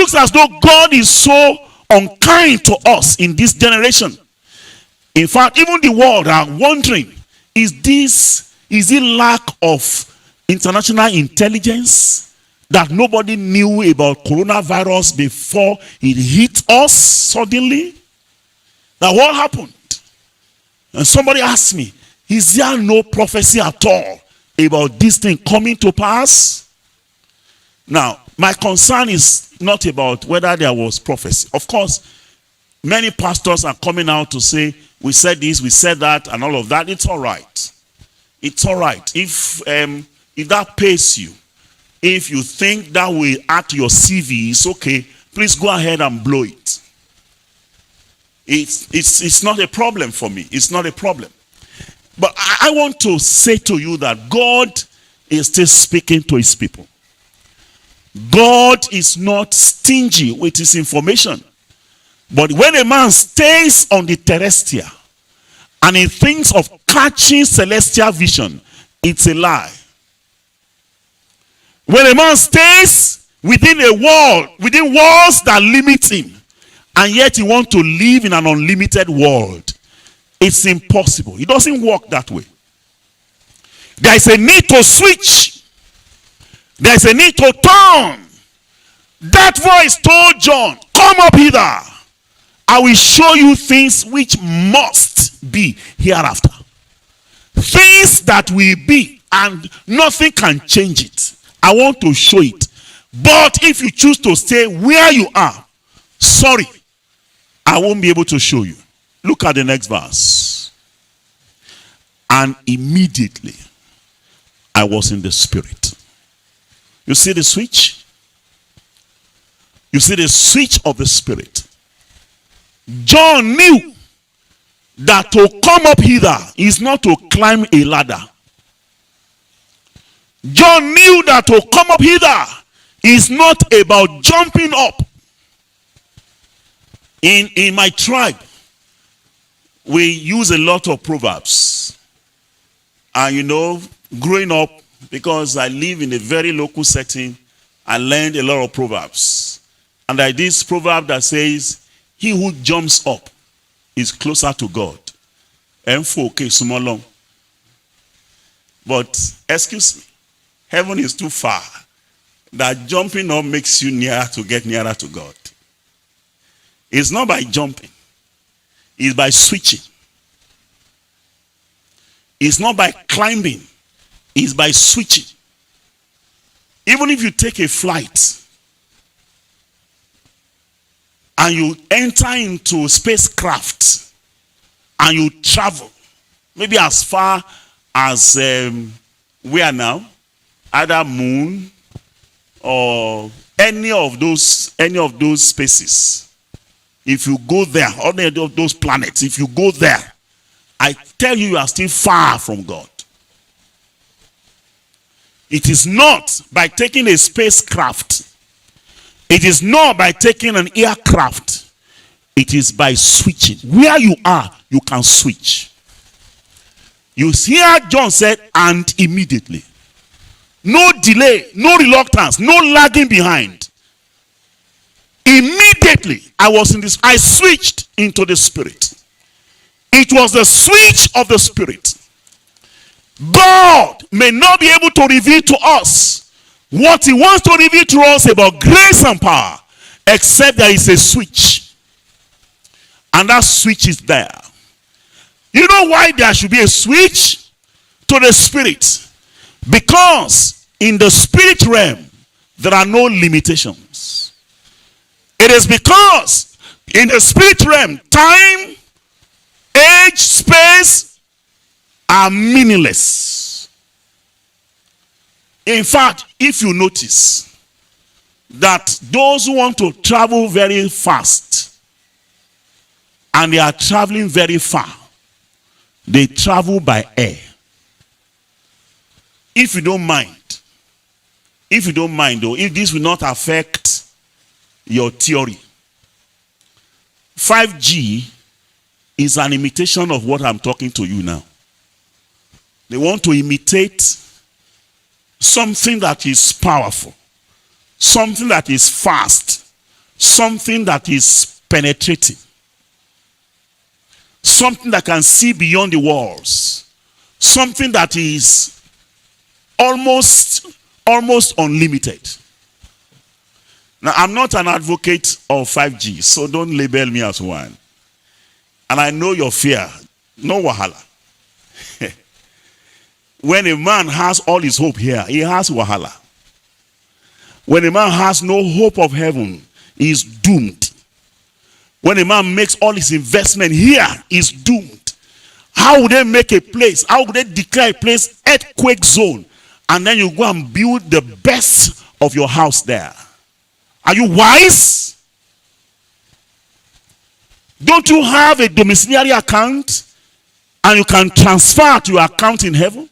looks as though God is so unkind to us in this generation. In fact, even the world are wondering, is it lack of international intelligence that nobody knew about coronavirus before it hit us suddenly? Now what happened? And somebody asked me, is there no prophecy at all about this thing coming to pass? Now, my concern is not about whether there was prophecy. Of course, many pastors are coming out to say, we said this, we said that, and all of that. It's all right. It's all right. If that pays you, if you think that will add to your CV, it's okay. Please go ahead and blow it. It's not a problem for me. It's not a problem. But I want to say to you that God is still speaking to his people. God is not stingy with his information. But when a man stays on the terrestrial and he thinks of catching celestial vision, it's a lie. When a man stays within a wall, within walls that limit him, and yet he wants to live in an unlimited world, it's impossible. It doesn't work that way. There is a need to switch. There is a need to turn. That voice told John, come up hither. I will show you things which must be hereafter. Things that will be, and nothing can change it. I want to show it. But if you choose to stay where you are, sorry, I won't be able to show you. Look at the next verse. And immediately I was in the spirit. You see the switch? You see the switch of the spirit. John knew that to come up hither is not to climb a ladder. John knew that to come up hither is not about jumping up. In my tribe, we use a lot of proverbs. And you know, growing up, because I live in a very local setting, I learned a lot of proverbs. And there is this proverb that says, he who jumps up is closer to God. But excuse me, heaven is too far. That jumping up makes you get nearer to God. It's not by jumping. It's by switching. It's not by climbing. It's by switching. Even if you take a flight and you enter into spacecraft and you travel, maybe as far as where now? Either moon or any of those spaces. If you go there, any of those planets, if you go there, I tell you, you are still far from God. It is not by taking a spacecraft. It is not by taking an aircraft. It is by switching. Where you are, you can switch. You hear John said, and immediately. No delay, no reluctance, no lagging behind. Immediately, I switched into the spirit. It was the switch of the spirit. God may not be able to reveal to us what he wants to reveal to us about grace and power, except there is a switch. And that switch is there. You know why there should be a switch to the spirit? Because in the spirit realm, there are no limitations. It is because in the spirit realm, time, age, space are meaningless. In fact, if you notice that those who want to travel very fast and they are traveling very far, they travel by air. If you don't mind though, if this will not affect your theory, 5G is an imitation of what I'm talking to you now. They want to imitate something that is powerful, something that is fast, something that is penetrating, something that can see beyond the walls, something that is almost unlimited. Now, I'm not an advocate of 5G, so don't label me as one. And I know your fear. No wahala. When a man has all his hope here, he has wahala. When a man has no hope of heaven, he is doomed. When a man makes all his investment here, he is doomed. How would they make a place? How would they declare a place earthquake zone? And then you go and build the best of your house there. Are you wise? Don't you have a domiciliary account and you can transfer to your account in heaven?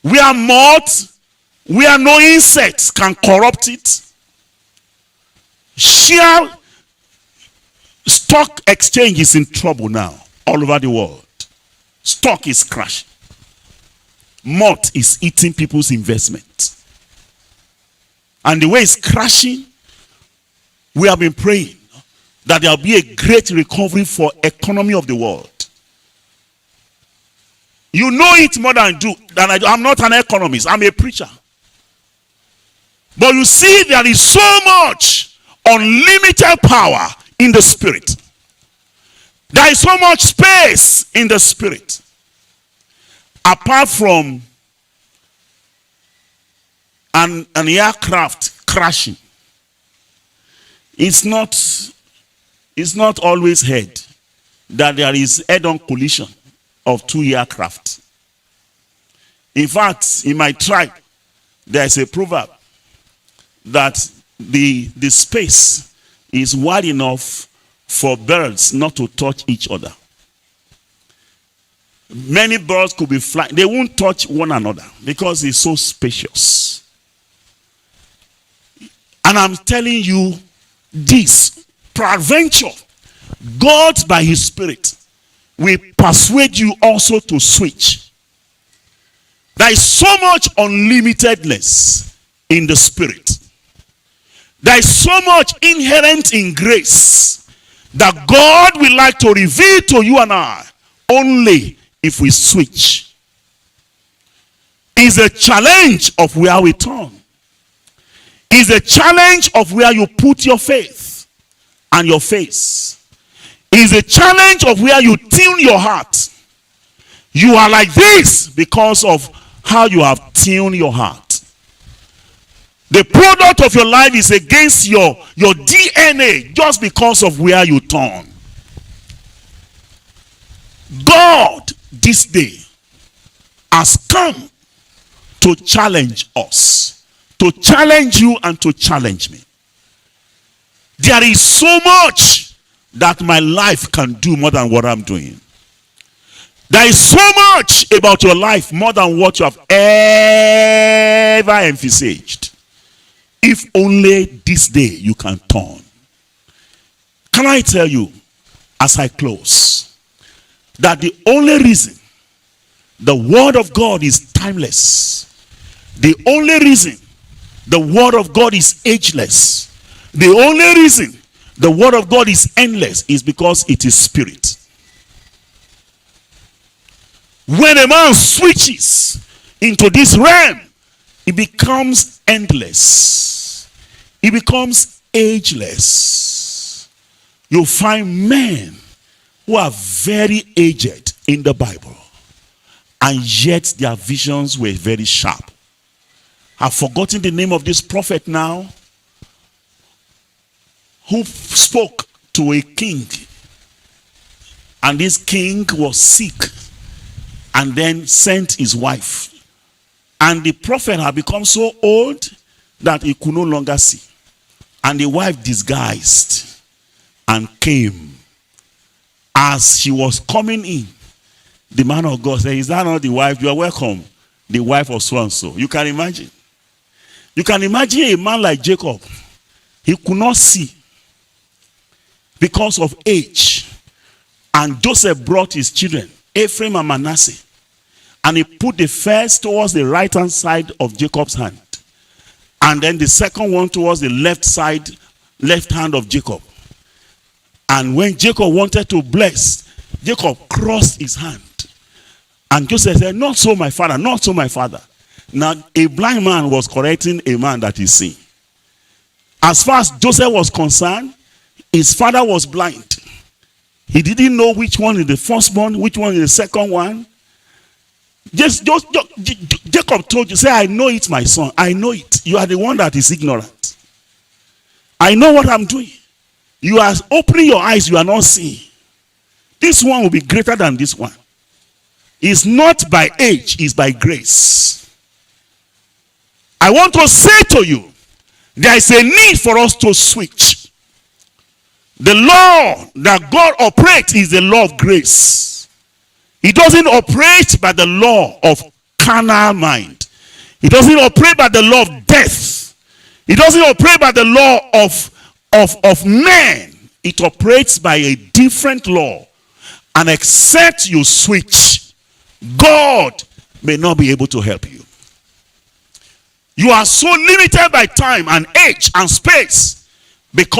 Where moth, where no insects can corrupt it. Share stock exchange is in trouble now all over the world. Stock is crashing. Moth is eating people's investment. And the way it's crashing, we have been praying that there will be a great recovery for economy of the world. You know it more than I do. I'm not an economist. I'm a preacher. But you see, there is so much unlimited power in the spirit. There is so much space in the spirit. Apart from an aircraft crashing, it's not always heard that there is head-on collision of two aircraft. In fact, in my tribe, there is a proverb that the space is wide enough for birds not to touch each other. Many birds could be flying. They won't touch one another because it's so spacious. And I'm telling you this, peradventure, God by his spirit will persuade you also to switch. There is so much unlimitedness in the spirit. There is so much inherent in grace that God will like to reveal to you and I only if we switch. It's a challenge of where we turn. It's a challenge of where you put your faith and your face. It's a challenge of where you tune your heart. You are like this because of how you have tuned your heart. The product of your life is against your DNA just because of where you turn. God this day has come to challenge us, to challenge you and to challenge me. There is so much that my life can do more than what I'm doing. There is so much about your life more than what you have ever envisaged. If only this day you can turn. Can I tell you, as I close, that the only reason the word of God is timeless, the only reason the word of God is ageless, the only reason the word of God is endless is because it is spirit. When a man switches into this realm, it becomes endless. It becomes ageless. You find men who are very aged in the Bible, and yet their visions were very sharp. I've forgotten the name of this prophet now, who spoke to a king, and this king was sick and then sent his wife, and the prophet had become so old that he could no longer see, and the wife disguised and came. As she was coming in, the man of God said, "Is that not the wife? You are welcome, the wife of so and so." You can imagine a man like Jacob. He could not see because of age, and Joseph brought his children, Ephraim and Manasseh, and he put the first towards the right hand side of Jacob's hand, and then the second one towards the left side left hand of Jacob. And when Jacob wanted to bless, Jacob crossed his hand. And Joseph said, not so, my father, not so, my father. Now, a blind man was correcting a man that is seeing. As far as Joseph was concerned, his father was blind. He didn't know which one is the firstborn, which one is the second one. Jacob told you, say, I know it, my son. I know it. You are the one that is ignorant. I know what I'm doing. You are opening your eyes, you are not seeing. This one will be greater than this one. It's not by age, it's by grace. I want to say to you, there is a need for us to switch. The law that God operates is the law of grace. He doesn't operate by the law of carnal mind. He doesn't operate by the law of death. He doesn't operate by the law of men. It operates by a different law. And except you switch, God may not be able to help you. You are so limited by time and age and space because